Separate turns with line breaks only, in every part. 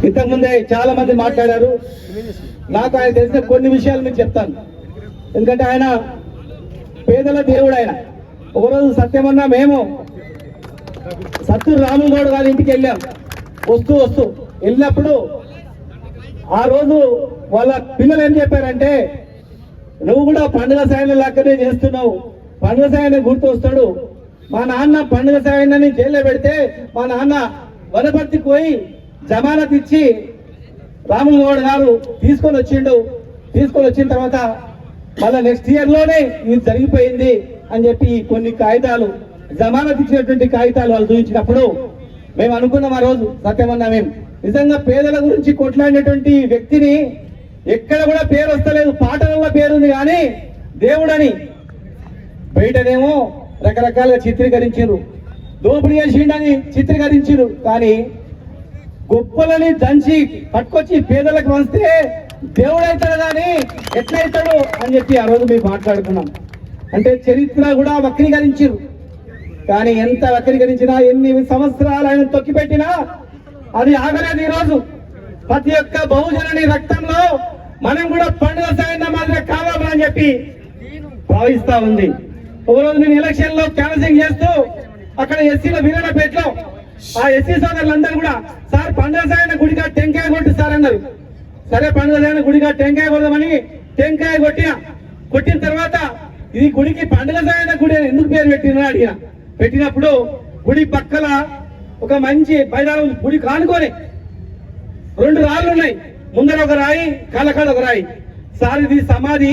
ఇంతకుముందే చాలా మంది మాట్లాడారు. నాకు ఆయన తెలిసిన కొన్ని విషయాలు మీకు చెప్తాను. ఎందుకంటే ఆయన పేదల దేవుడు. ఆయన ఒకరోజు సత్యమన్నా మేము సత్తూరు రాములు గౌడ్ గారి ఇంటికి వెళ్ళాం. వస్తూ వెళ్ళినప్పుడు ఆ రోజు వాళ్ళ పిల్లలు ఏం చెప్పారంటే, నువ్వు కూడా పండుగ సాయన లెక్కనే చేస్తున్నావు, పండుగ సాయన గుర్తు వస్తాడు. మా నాన్న పండుగ సాయనని జైల్లో పెడితే మా నాన్న వనపర్తికి పోయి జమానత్ ఇచ్చి రాములు గౌడ్ గారు తీసుకొని వచ్చిన తర్వాత మళ్ళీ నెక్స్ట్ ఇయర్ లోనే ఇది జరిగిపోయింది అని చెప్పి కొన్ని కాగితాలు, జమానత్ ఇచ్చినటువంటి కాగితాలు వాళ్ళు చూపించినప్పుడు మేము అనుకున్నాం ఆ రోజు సత్యమన్నా, మేము నిజంగా పేదల గురించి కొట్లాడినటువంటి వ్యక్తిని ఎక్కడ కూడా పేరు వస్తలేదు. పాటలలో పేరుంది కానీ దేవుడని బయటనేమో రకరకాలుగా చిత్రీకరించారు, దోపిడీ చేసిండని చిత్రీకరించారు. కానీ గొప్పలని దంచి పట్టుకొచ్చి పేదలకు వస్తే దేవుడు అవుతాడు కానీ ఎట్లయితాడు అని చెప్పి ఆ రోజు మేము మాట్లాడుకున్నాం. అంటే చరిత్ర కూడా వక్రీకరించారు. కానీ ఎంత వక్రీకరించినా, ఎన్ని సంవత్సరాలు ఆయన తొక్కిపెట్టినా అది ఆగలేదు. ఈరోజు ప్రతి ఒక్క బహుజనుని రక్తంలో మనం కూడా పండుగ సాయంత్రం మాదిరి కావాలని చెప్పి భావిస్తా ఉంది. ఒకరోజు నేను ఎలక్షన్ లో క్యాన్సింగ్ చేస్తూ అక్కడ ఎస్సీల వీరన్నపేటలో ఆ ఎస్సీ సోదరులందరూ కూడా, సార్ పండుగ సాయంత్రం గుడిగా టెంకాయ కొట్టి సార్ అన్నారు. సరే పండుగ సాయంత్రం గుడిగా టెంకాయ కొడదామని టెంకాయ కొట్టిన తర్వాత ఇది గుడికి పండుగ సాయంత్రం గుడి అని ఎందుకు పేరు పెట్టిన పెట్టినప్పుడు గుడి పక్కల ఒక మంచి బయదారం గుడి కానుకొని 2 రాళ్ళు ఉన్నాయి. ముందర ఒక రాయి, కాలకాడ ఒక రాయి. సార్ ఇది సమాధి,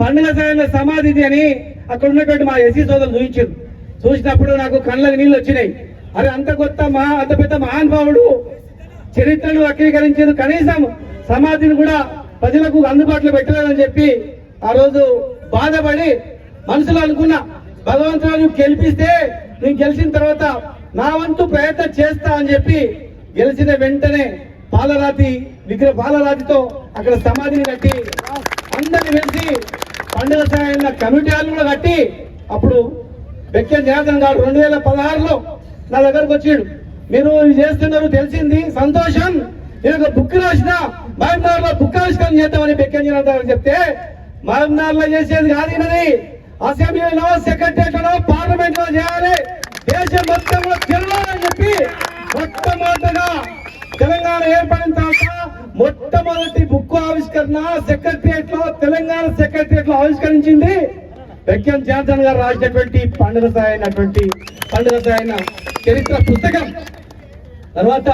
పండుగ సాయంత్రం సమాధి ఇది అని అక్కడ ఉన్నటువంటి మా ఎస్సీ సోదరులు చూసినప్పుడు నాకు కళ్ళకి నీళ్ళు వచ్చినాయి. అరే అంత పెద్ద మహానుభావుడు చరిత్రను వక్రీకరించేది, కనీసం సమాధిని కూడా ప్రజలకు అందుబాటులో పెట్టలేదని చెప్పి ఆ రోజు బాధపడి మనసులో అనుకున్నా, భగవంతుడు గెలిపిస్తే నేను గెలిచిన తర్వాత నా వంతు ప్రయత్నం చేస్తా అని చెప్పి గెలిచిన వెంటనే పాలరాతితో అక్కడ సమాధిని కట్టి అందరిని వెలిసి పండుగ సాయంత్రం కమిటీ హాల్ కూడా కట్టి అప్పుడు బెక్కన్ జనార్దన్ గారు 2016లో నా దగ్గరకు వచ్చాడు. మీరు చేస్తున్నారు తెలిసింది, సంతోషం, నేను ఒక బుక్ రాసిన మహబూబ్నగర్ లో బుక్ ఆవిష్కరణ చేద్దామని బెక్కన్ జనార్దన్ గారు చెప్తే, మహబూబ్నగర్ లో చేసేది కాదు ఇది, అసెంబ్లీలో, సెక్రటరియట్ లో, పార్లమెంట్ లో చేయాలి, దేశం మొత్తంలో తిరగాలని చెప్పి మొట్టమొదటిగా తెలంగాణ ఏర్పడిన తర్వాత మొట్టమొదటి బుక్ ఆవిష్కరణ సెక్రటరియట్ లో, తెలంగాణ సెక్రటరియట్ లో ఆవిష్కరించింది బెక్కన్ జనార్దన్ గారు రాసినటువంటి పండుగ సాయన చరిత్ర పుస్తకం. తర్వాత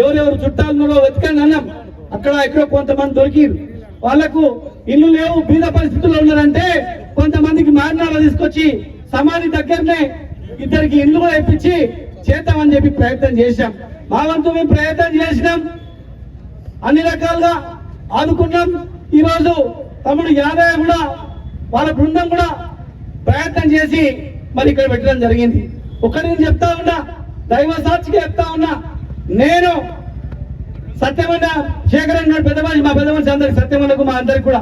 ఎవరెవరు చుట్టాలలో వెతకండి అన్నాం. అక్కడ ఎక్కడో కొంతమంది దొరికిరు, వాళ్లకు ఇల్లు లేవు, బీద పరిస్థితుల్లో ఉన్నారంటే కొంతమందికి మారినాలో తీసుకొచ్చి సమాధి దగ్గరనే 2 ఇల్లు కూడా ఇప్పించి చేద్దామని చెప్పి ప్రయత్నం చేశాం. మా వంతు మేము ప్రయత్నం చేసినాం, అన్ని రకాలుగా ఆదుకున్నాం. ఈరోజు తమ్ముడు యాదయ్య కూడా వాళ్ళ బృందం కూడా ప్రయత్నం చేసి మరి ఇక్కడ పెట్టడం జరిగింది. నేను చెప్తా ఉన్నా, దైవ సాక్షిగా చెప్తా ఉన్నా, నేను సత్యమన్న శేఖరన్ గారు పెద్ద మనిషి, మా పెద్ద మనిషి అందరికి, సత్యమన్నకు మా అందరికి కూడా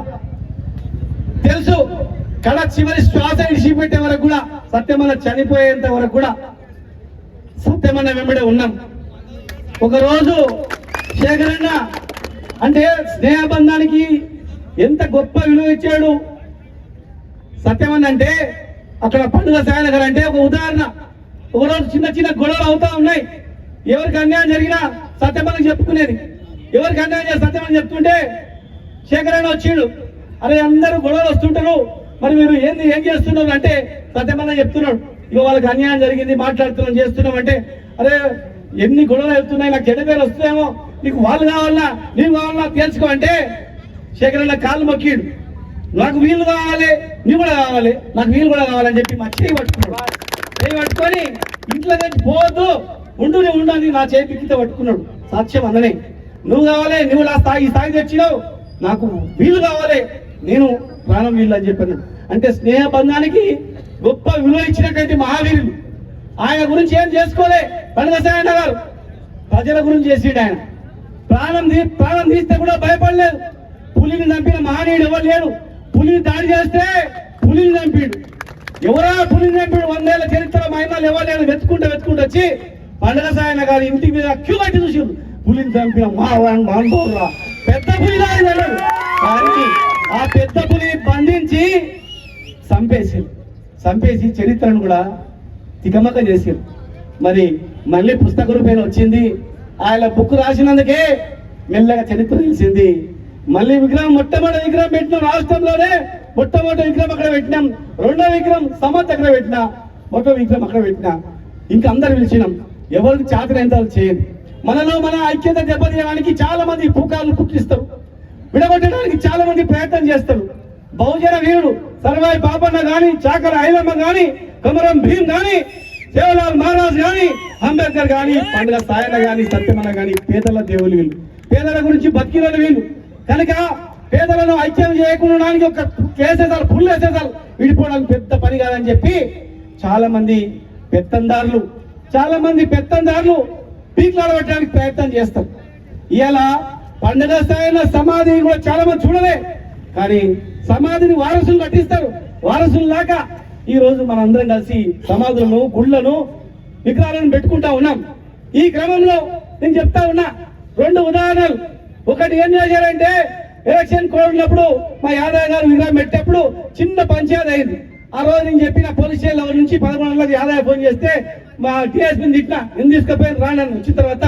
తెలుసు. కళ చివరి శ్వాస ఇడిచిపెట్టే వరకు కూడా, సత్యమన్న చనిపోయేంత వరకు కూడా సత్యమన్న వెంబడే ఉన్నాం. ఒకరోజు శేఖరన్న అంటే స్నేహబంధానికి ఎంత గొప్ప విలువ ఇచ్చాడు సత్యమన్న అంటే, అక్కడ పండుగ సాయన గారు అంటే ఒక ఉదాహరణ. ఒకరోజు చిన్న గొడవలు అవుతా ఉన్నాయి, ఎవరికి అన్యాయం జరిగినా సత్యమన్నకి చెప్పుకునేది. ఎవరికి అన్యాయం చేసి సత్యమని చెప్తుంటే శేఖరన్న వచ్చిండు, అరే అందరూ గొడవలు వస్తుంటారు, మరి మీరు ఏం చేస్తున్నారు అంటే సత్యమన్న చెప్తున్నాడు, ఇక వాళ్ళకి అన్యాయం జరిగింది, మాట్లాడుతున్నాం, చేస్తున్నాం అంటే, అరే ఎన్ని గొడవలు అవుతున్నాయి, నాకు చెడ్డ పేరు వస్తుందేమో, నీకు వాళ్ళు కావాలన్నా నీవు కావాలన్నా తెలుసుకో అంటే శేఖరన్న కాళ్ళు మొక్కిడు, నాకు వీళ్ళు కావాలి, నీవు కూడా కావాలి, నాకు వీళ్ళు కూడా కావాలని చెప్పి మా చేయి పట్టుకున్నాడు. చేయి పట్టుకొని ఇంట్లో నుంచి పోవద్దు, ఉండాలి నా చేయి పిక్కితో పట్టుకున్నాడు. సాక్ష్యం అన్ననే, నువ్వు కావాలి, నువ్వు నా స్థాయి తెచ్చినావు, నాకు వీళ్ళు కావాలి, నేను ప్రాణం వీళ్ళు అని చెప్పాను. అంటే స్నేహ బంధానికి గొప్ప విలువ ఇచ్చినటువంటి మహావీరులు. ఆయన గురించి ఏం చేసుకోలే పండుగ సాయన్న గారు, ప్రజల గురించి చేసిండు. ఆయన ప్రాణం తీస్తే కూడా భయపడలేదు. పులిని చంపిన మహనీయుడు ఎవరు లేడు. పులిని దాడి చేస్తే పులిని చంపిడు, ఎవరా పులిని చంపిడు, 100 ఏళ్ల చరిత్ర మహిళలు ఎవరు లేడు. వెతుకుంటూ వచ్చి పండుగ సాయన్న గారు ఇంటి మీద క్యూ కట్టి చూసి పులిని చంపిన మానవురా పెద్ద పులి తెలియదు. కానీ ఆ పెద్ద పులిని బంధించి చంపేసి చరిత్రను కూడా తికమక చేశారు. మరి మళ్ళీ పుస్తక రూపేణ వచ్చింది. ఆయన బుక్ రాసినందుకే మెల్లగా చరిత్ర తెలిసింది. మళ్ళీ విగ్రహం మొట్టమొదటి విగ్రహం పెట్టినాం రాష్ట్రంలోనే. మొట్టమొదటి విగ్రహం అక్కడ పెట్టినాం, రెండో విగ్రహం సమర్థ అక్కడ పెట్టినా, మొదటి విగ్రహం అక్కడ పెట్టినా. ఇంకా అందరు పిలిచినాం. ఎవరికి చాతనైనంత చేయండి. మనలో మన ఐక్యత దెబ్బతీయడానికి చాలా మంది పుకార్లు పుట్టిస్తారు, విడగొట్టడానికి చాలా మంది ప్రయత్నం చేస్తారు. బహుజన వీరుడు సర్వాయి పాపన్న గాని, చాకర ఐలమ్మ గాని, కొమరం భీం గాని, సేవలాల్ మహారాజ్ గాని, అంబేద్కర్ గాని, పండుగ సాయన గాని, సత్యమన్న గాని పేదల దేవులు వీళ్ళు. పేదల గురించి బతికిన వీళ్ళు కనుక పేదలను ఐక్యం చేయకుండా ఒక కేసేసారు, ఫుల్ వేసేసారు, విడిపోవడానికి పెద్ద పని కాదని చెప్పి చాలా మంది పెత్తందారులు పీకులాడబట్టడానికి ప్రయత్నం చేస్తారు. ఇలా పండుగ స్థాయిలో సమాధి కూడా చాలా మంది చూడలే, కానీ సమాధిని వారసులు కట్టిస్తారు. వారసులు లాగా ఈ రోజు మనందరం కలిసి సమాధులను, గుళ్ళను, విగ్రహాలను పెట్టుకుంటా ఉన్నాం. ఈ క్రమంలో నేను చెప్తా ఉన్నా 2 ఉదాహరణలు. ఒకటి ఏం చేశారంటే ఎలక్షన్ కోడ్ ఉన్నప్పుడు మా యాదవ్ గారు విగ్రహం పెట్టేప్పుడు చిన్న పంచాయతీ అయింది. ఆ రోజు నేను చెప్పిన పోలీస్ స్టేషన్ నుంచి 11 గంటలకు యాదవ్ ఫోన్ చేస్తే మా టీఎస్పీని తిట్టినా, ఎందుకు తీసుకుపోయిన రానని. వచ్చిన తర్వాత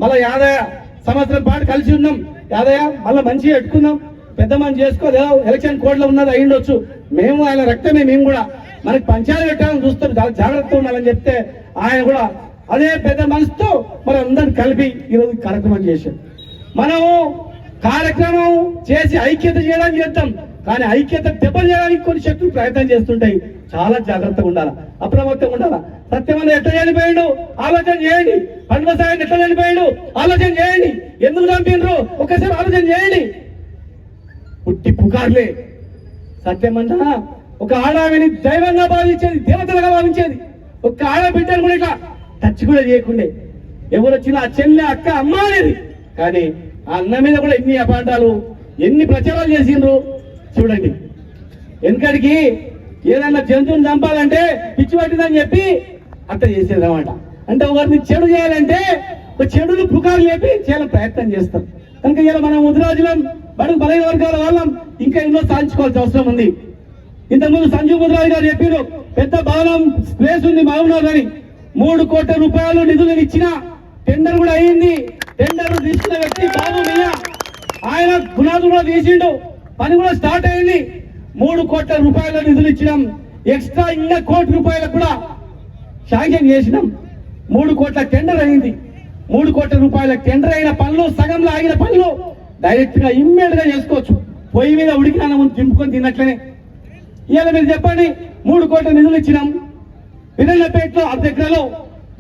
మళ్ళీ యాదవ్ సంవత్సరం పాటు కలిసి ఉన్నాం. యాదయ్య మళ్ళీ మంచిగా పెట్టుకుందాం, పెద్ద మంది చేసుకోలేదు, ఎలక్షన్ కోడ్ లో ఉన్నది అయ్యిండొచ్చు, మేము ఆయన రక్తమే, మేము కూడా మనకి పంచాయతీ పెట్టాలని చూస్తాం, చాలా జాగ్రత్తగా ఉండాలని చెప్తే ఆయన కూడా అదే పెద్ద మనసుతో మరి అందరిని కలిపి ఈరోజు కార్యక్రమం చేశాం. మనము కార్యక్రమం చేసి ఐక్యత చేయడానికి చేద్దాం, కానీ ఐక్యత దెబ్బతీయడానికి కొన్ని శక్తులు ప్రయత్నం చేస్తుంటాయి. చాలా జాగ్రత్తగా ఉండాలి, అప్రమత్తంగా ఉండాలి. సత్యమన్న ఎట్లా చనిపోయాడు ఆలోచన చేయండి, పండుగ సాయం ఎట్లా చనిపోయాడు ఆలోచన చేయండి, ఎందుకు చంపినరు ఒక్కసారి ఆలోచన చేయండి. పుట్టి పుకార్లే. సత్యమన్న ఒక ఆడావిని దైవంగా భావించేది, దేవతలుగా భావించేది. ఒక ఆడబిడ్డను కూడా ఇట్లా టచ్ కూడా చేయకుండే, ఎవరు వచ్చినా ఆ చెల్లె అక్క అమ్మ అనేది. కానీ ఆ అన్న మీద కూడా ఎన్ని అపాండాలు, ఎన్ని ప్రచారాలు చేసిండ్రు చూడండి. వెనకడికి ఏదన్నా జంతువుని చంపాలంటే పిచ్చి పట్టిందని చెప్పి అట్ట చేసేది అనమాట. అంటే ఒకరిని చెడు చేయాలంటే ఒక చెడును పుకారు లేపి చేయాలని ప్రయత్నం చేస్తాం. కనుక ఇలా మనం ముదిరాజులం, బడుగు బలైన వర్గాల వాళ్ళం ఇంకా ఎన్నో సాధించుకోవాల్సిన అవసరం ఉంది. ఇంతకుముందు సంజీవ్ ముదిరాజు గారు చెప్పారు, పెద్ద భవనం స్పేస్ ఉంది మహబూబ్నగర్ అని. 3 కోట్ల రూపాయలు నిధులు ఇచ్చిన టెండర్ కూడా అయింది. టెండర్ తీసుకున్న వ్యక్తి బాబు మియా, ఆయన పునాదులు కూడా తీసిండు, పని కూడా స్టార్ట్ అయింది. 3 కోట్ల రూపాయల నిధులు ఇచ్చినాం. ఎక్స్ట్రా ఇంకా 1 కోటి రూపాయలకు కూడా శాంక్షన్ చేసినాం. 3 కోట్ల టెండర్ అయింది. 3 కోట్ల రూపాయల టెండర్ అయిన పనులు, సగంలో ఆగిన పనులు డైరెక్ట్ గా ఇమ్మీడియట్ గా చేసుకోవచ్చు. పొయ్యి మీద ఉడికిన ముందు దింపుకొని తిన్నట్లనే. ఇవాళ మీరు చెప్పండి, 3 కోట్ల నిధులు ఇచ్చినాం. వినల్లపేటలో 10 ఎకరాలు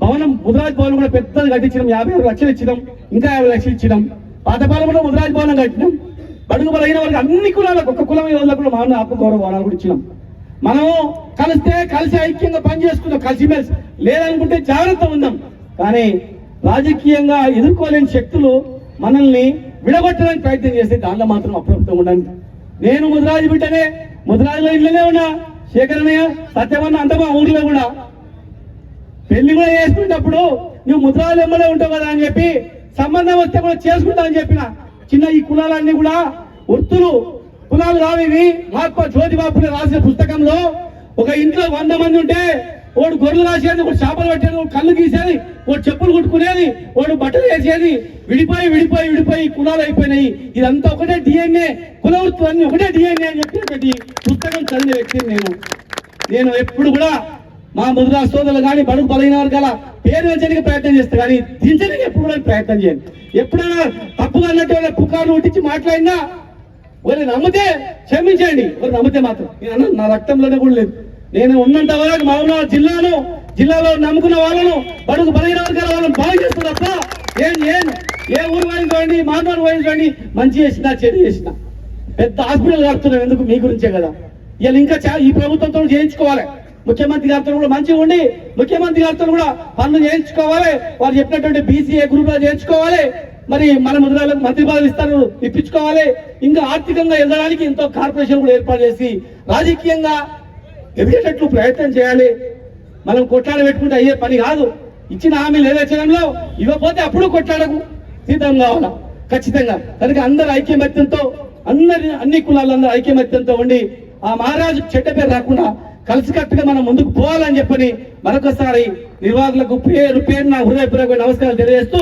భవనం, ముదిరాజ్ భవనం కూడా పెద్దది కట్టించినాం. 56 లక్షలు ఇచ్చినాం, ఇంకా 50 లక్షలు ఇచ్చినాం. పాతపాలెంలో ముదిరాజ్ భవనం కట్టినాం. బడుగు బలైన వాళ్ళకి అన్ని కులాలకు, ఒక్క కులం వాళ్ళకు కూడా మానవ ఆత్మగౌరవ భవనాలు కూడా ఇచ్చినాం. మనము కలిసి ఐక్యంగా పనిచేసుకుందాం, కలిసిమెలిసి. లేదనుకుంటే జాగ్రత్త ఉందాం. కానీ రాజకీయంగా ఎదుర్కోలేని శక్తులు మనల్ని విడగొట్టడానికి ప్రయత్నం చేస్తే దాంట్లో మాత్రం అప్రమత్తంగా ఉండండి. నేను ముదిరాజు బిడ్డనే, ముదిరాజులో ఇళ్ళనే ఉన్నా. శేఖరనయ్య, సత్యమన్న అంత మా ఊర్లో కూడా పెళ్లి కూడా చేసుకునేటప్పుడు నువ్వు ముదిరాజు ఎమ్మడే ఉంటావు కదా అని చెప్పి సంబంధం వస్తే కూడా చేసుకుంటా అని చెప్పిన. చిన్న ఈ కులాలన్నీ కూడా వృత్తులు కులాలు కావు ఇవి. మహాత్మా జ్యోతిబాపుని రాసిన పుస్తకంలో ఒక ఇంట్లో 100 మంది ఉంటే వాడు గొర్రెలు రాసేది, ఒకటి చేపలు పెట్టేది, ఒకటి కళ్ళు గీసేది, ఒకటి చెప్పులు కుట్టుకునేది, వాడు బట్టలు వేసేది. విడిపోయి కులాలు అయిపోయినాయి. ఇదంతా ఒకటే డిఎన్ఏ, కుల వృత్తులు అన్ని ఒకటే డిఎన్ఏ అని చెప్పి పుస్తకం చదివిన వ్యక్తిని నేను ఎప్పుడు కూడా మా ముదిరాజు సోదరులు కానీ, బడుగు బలైన వర్గాల పేరు వచ్చడానికి ప్రయత్నం చేస్తా, కానీ దించడానికి ఎప్పుడు కూడా ప్రయత్నం చేయండి. ఎప్పుడైనా తప్పుగా అన్నట్టు పుకార్లు ఉట్టించి మాట్లాడినా వారు నమ్మితే క్షమించండి, వారు నమ్మితే మాత్రం నేను నా రక్తంలోనే కూడా లేదు. నేను ఉన్నంత వరకు మహబూబ్నగర్ జిల్లాలో నమ్ముకున్న వాళ్ళను, బడుగు బలైన వర్గాల వాళ్ళని బాగు చేస్తున్నా తప్ప ఏ ఊరు వాయిని చూడండి, మానవాడు వాయిని చూడండి, మంచి చేసినా చెడు చేసినా. పెద్ద హాస్పిటల్ కడుతున్నాం ఎందుకు? మీ గురించే కదా. ఇలా ఇంకా ఈ ప్రభుత్వంతో చేయించుకోవాలి. ముఖ్యమంత్రి గారితో కూడా మంచిగా ఉండి, ముఖ్యమంత్రి గారితో కూడా పనులు చేయించుకోవాలి. వారు చెప్పినటువంటి BCA గ్రూప్ లో చేయించుకోవాలి. మరి మన ముద్రాలకు మంత్రి పదవులు ఇస్తారు, ఇప్పించుకోవాలి. ఇంకా ఆర్థికంగా ఎదగడానికి ఎంతో కార్పొరేషన్ కూడా ఏర్పాటు చేసి రాజకీయంగా ఎదిగేటట్లు ప్రయత్నం చేయాలి. మనం కొట్లాడ పెట్టుకుంటే అయ్యే పని కాదు. ఇచ్చిన హామీలు నెరవేర్చడంలో ఇవ్వకపోతే అప్పుడు కొట్లాడకు. సీతం కావాలా ఖచ్చితంగా. కనుక అందరు ఐక్యమత్యంతో అన్ని కులాలందరూ ఐక్యమత్యంతో ఉండి ఆ మహారాజు చెడ్డ పేరు రాకుండా కలిసికట్టుగా మనం ముందుకు పోవాలని చెప్పని మరొకసారి నిర్వాహకులకు పేరు నా హృదయపూర్వక నమస్కారాలు తెలియజేస్తూ